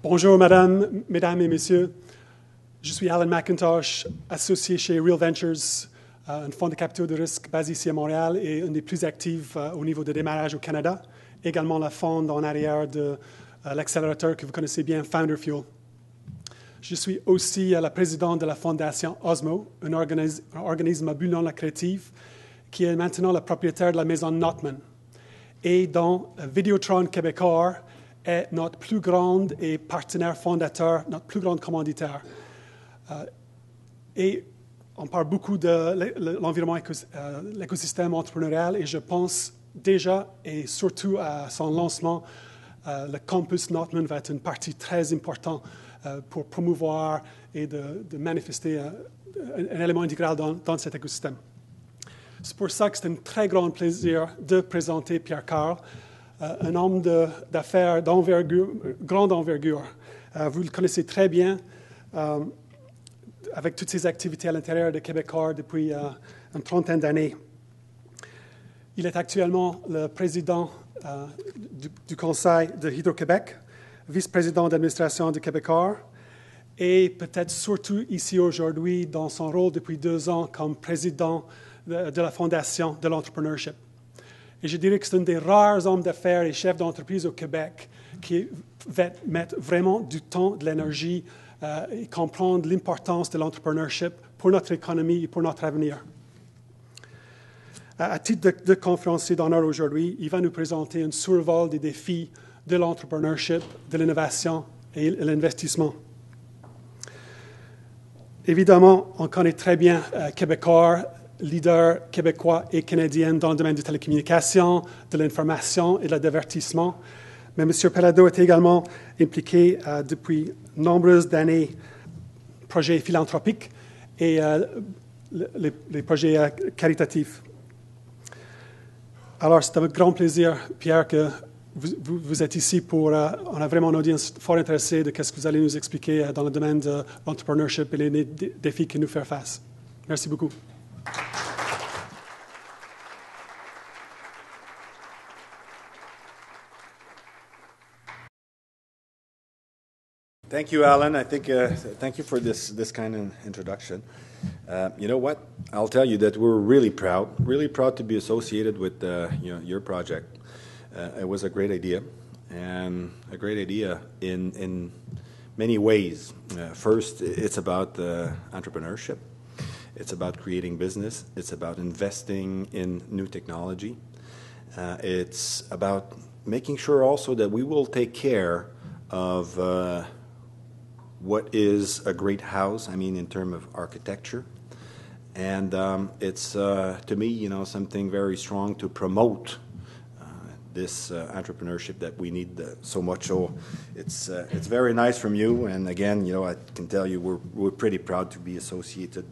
Bonjour, mesdames et messieurs. Je suis Alan McIntosh, associé chez Real Ventures, un fonds de capitaux de risque basé ici à Montréal et un des plus actifs au niveau de démarrage au Canada. Également la fonde en arrière de l'accélérateur que vous connaissez bien, Founder Fuel. Je suis aussi la présidente de la fondation Osmo, un organisme à but non lucratif qui est maintenant le propriétaire de la maison Notman et dont Vidéotron québécois est notre plus grande et partenaire fondateur, notre plus grande commanditaire. Et on parle beaucoup de l'environnement, l'écosystème entrepreneurial, et je pense déjà, et surtout à son lancement, le campus Notman va être une partie très importante pour promouvoir et de manifester un élément intégral dans cet écosystème. C'est pour ça que c'est un très grand plaisir de présenter Pierre-Karl, un homme d'affaires grande envergure. Vous le connaissez très bien, avec toutes ses activités à l'intérieur de Québécois depuis une trentaine d'années. Il est actuellement le président du conseil de Hydro-Québec, vice-président d'administration de Québécois, et peut-être surtout ici aujourd'hui dans son rôle depuis 2 ans comme président de la Fondation de l'entrepreneurship. Et je dirais que c'est un des rares hommes d'affaires et chefs d'entreprise au Québec qui met vraiment du temps, de l'énergie et comprendre l'importance de l'entrepreneurship pour notre économie et pour notre avenir. À titre de conférencier d'honneur aujourd'hui, il va nous présenter un survol des défis de l'entrepreneurship, de l'innovation et de l'investissement. Évidemment, on connaît très bien Québécois, leader québécois et canadien dans le domaine des télécommunications, de l'information et de l'avertissement. Mais M. Pellado est également impliqué depuis nombreuses années dans projets philanthropiques et les projets caritatifs. Alors, c'est avec grand plaisir, Pierre, que vous êtes ici pour... on a vraiment une audience fort intéressée de ce que vous allez nous expliquer dans le domaine de l'entrepreneurship et les défis qui nous font face. Merci beaucoup. Thank you, Alan. I think thank you for this kind of introduction. You know what? I'll tell you that we're really proud to be associated with your project. It was a great idea, and a great idea in many ways. First, it's about entrepreneurship. It's about creating business. It's about investing in new technology. It's about making sure also that we will take care of what is a great house, I mean, in terms of architecture. And it's, to me, something very strong to promote this entrepreneurship that we need so much. So it's very nice from you. And again, I can tell you we're pretty proud to be associated